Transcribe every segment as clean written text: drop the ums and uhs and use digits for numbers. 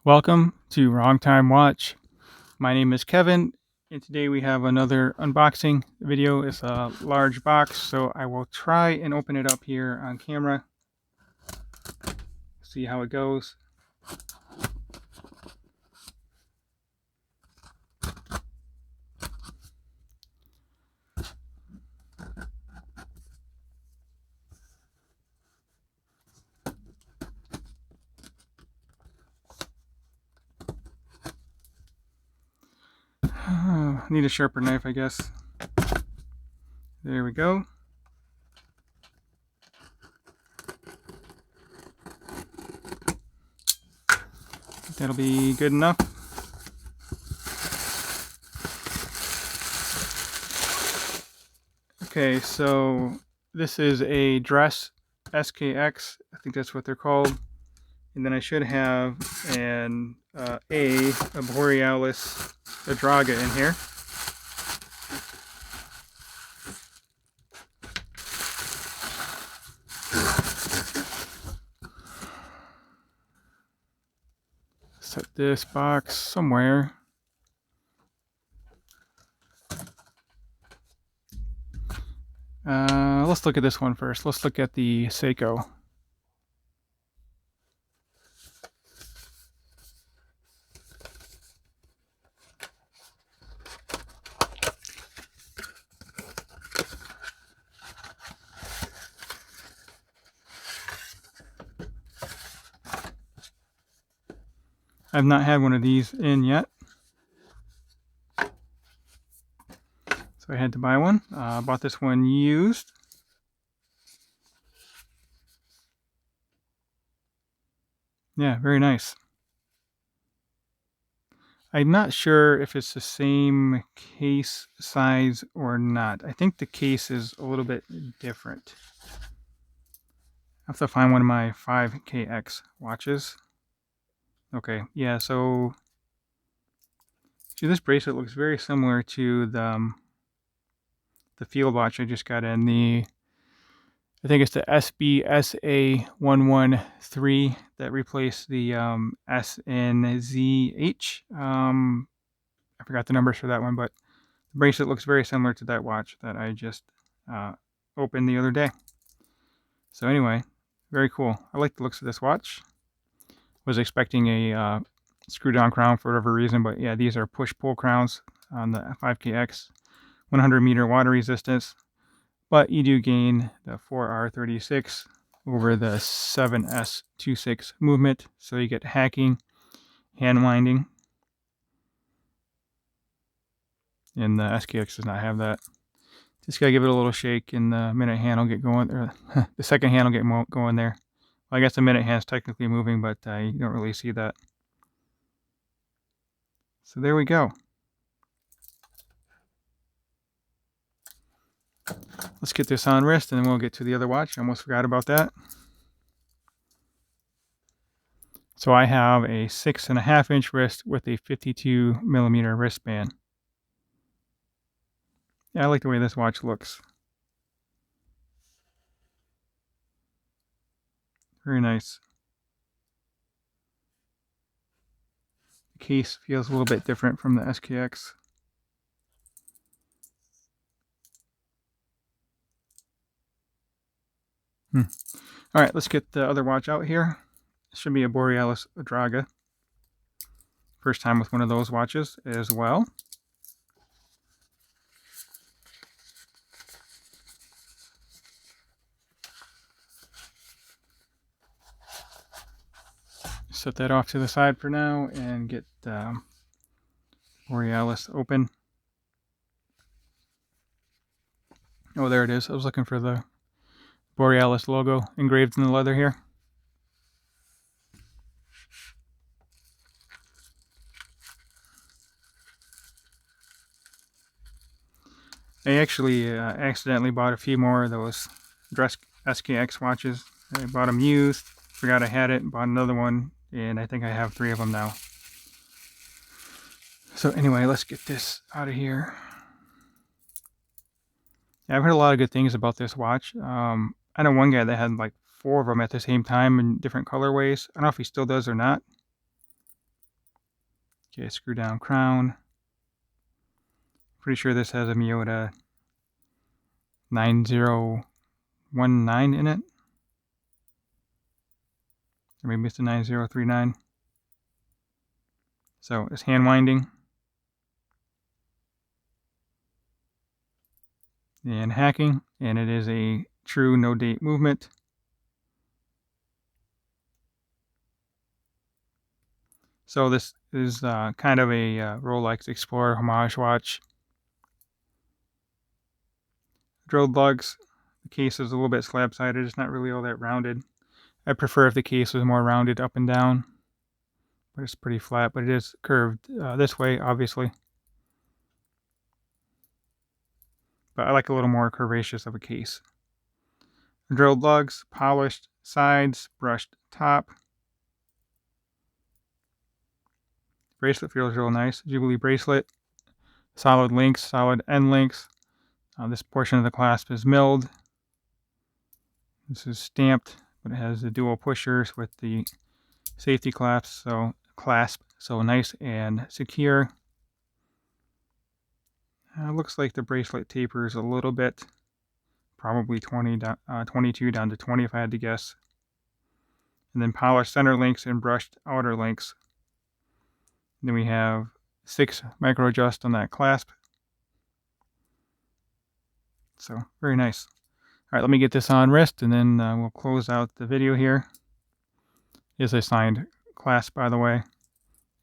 Welcome to Wrong Time Watch. My name is Kevin, and today we have another unboxing video. It's a large box, so I will try and open it up here on camera. See how it goes. Need a sharper knife, I guess. There we go. That'll be good enough. Okay, so this is a dresskx. I think that's what they're called. And then I should have a Borealis Adraga in here. Set this box somewhere. Let's look at this one first. Let's look at the Seiko. I've not had one of these in yet, so I had to buy one. Bought this one used. Yeah, very nice. I'm not sure if it's the same case size or not. I think the case is a little bit different. I have to find one of my 5KX watches. Okay, yeah, so see, this bracelet looks very similar to the field watch I just got in the, I think it's the SBSA113 that replaced the SNZH. I forgot the numbers for that one, but the bracelet looks very similar to that watch that I just opened the other day. So anyway, very cool. I like the looks of this watch. Was expecting a screw down crown for whatever reason, but yeah, these are push-pull crowns on the 5KX, 100 meter water resistance, but you do gain the 4R36 over the 7S26 movement, so you get hacking, hand winding, and the SKX does not have that. Just gotta give it a little shake, and the minute hand will get going, or the second hand will get going there. Well, I guess the minute hand's technically moving, but you don't really see that. So there we go. Let's get this on wrist, and then we'll get to the other watch. I almost forgot about that. So I have a 6.5-inch wrist with a 52 millimeter wristband. Yeah, I like the way this watch looks. Very nice. The case feels a little bit different from the SKX. All right, let's get the other watch out here. It should be a Borealis Adraga. First time with one of those watches as well. Set that off to the side for now and get Borealis open. Oh, there it is. I was looking for the Borealis logo engraved in the leather here. I actually accidentally bought a few more of those dresskx watches. I bought them used, forgot I had it, bought another one, and I think I have 3 of them now. So anyway, let's get this out of here. Yeah, I've heard a lot of good things about this watch. I know one guy that had like 4 of them at the same time in different colorways. I don't know if he still does or not. Okay, screw down crown. Pretty sure this has a Miyota 9019 in it. Or maybe it's a 9039. So it's hand winding. And hacking. And it is a true no date movement. So this is kind of a Rolex Explorer homage watch. Drilled lugs. The case is a little bit slab-sided. It's not really all that rounded. I prefer if the case was more rounded up and down. But it's pretty flat. But it is curved this way, obviously. But I like a little more curvaceous of a case. Drilled lugs, polished sides, brushed top. Bracelet feels real nice. Jubilee bracelet. Solid links, solid end links. This portion of the clasp is milled. This is stamped, but it has the dual pushers with the safety clasp, so nice and secure. Looks like the bracelet tapers a little bit, probably 22 down to 20 if I had to guess. And then polished center links and brushed outer links. Then we have 6 micro adjust on that clasp. So very nice. All right, let me get this on wrist, and then we'll close out the video here. Is a signed clasp, by the way,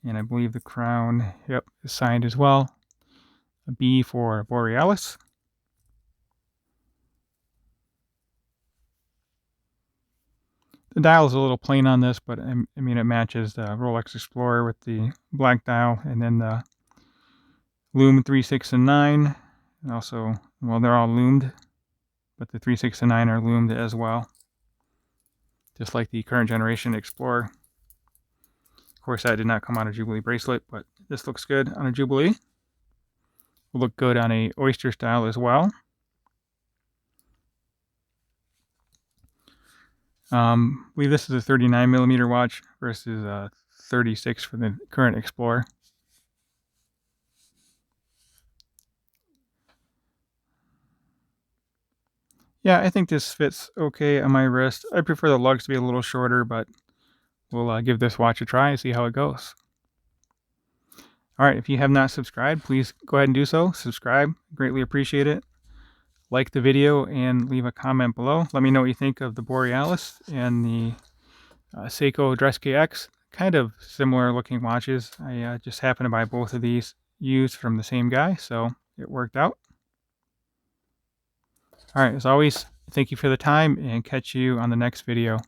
and I believe the crown, yep, is signed as well. A B for Borealis. The dial is a little plain on this, but I mean it matches the Rolex Explorer with the black dial, and then the lume 3, 6, and 9. And also, well, they're all loomed, but the 3, 6, and 9 are loomed as well, just like the current generation Explorer. Of course, that did not come on a Jubilee bracelet, but this looks good on a Jubilee. Will look good on a Oyster style as well. I believe this is a 39mm watch versus a 36 for the current Explorer. Yeah, I think this fits okay on my wrist. I prefer the lugs to be a little shorter, but we'll give this watch a try and see how it goes. Alright, if you have not subscribed, please go ahead and do so. Subscribe, greatly appreciate it. Like the video and leave a comment below. Let me know what you think of the Borealis and the Seiko dresskx. Kind of similar looking watches. I just happened to buy both of these used from the same guy, so it worked out. Alright, as always, thank you for the time, and catch you on the next video.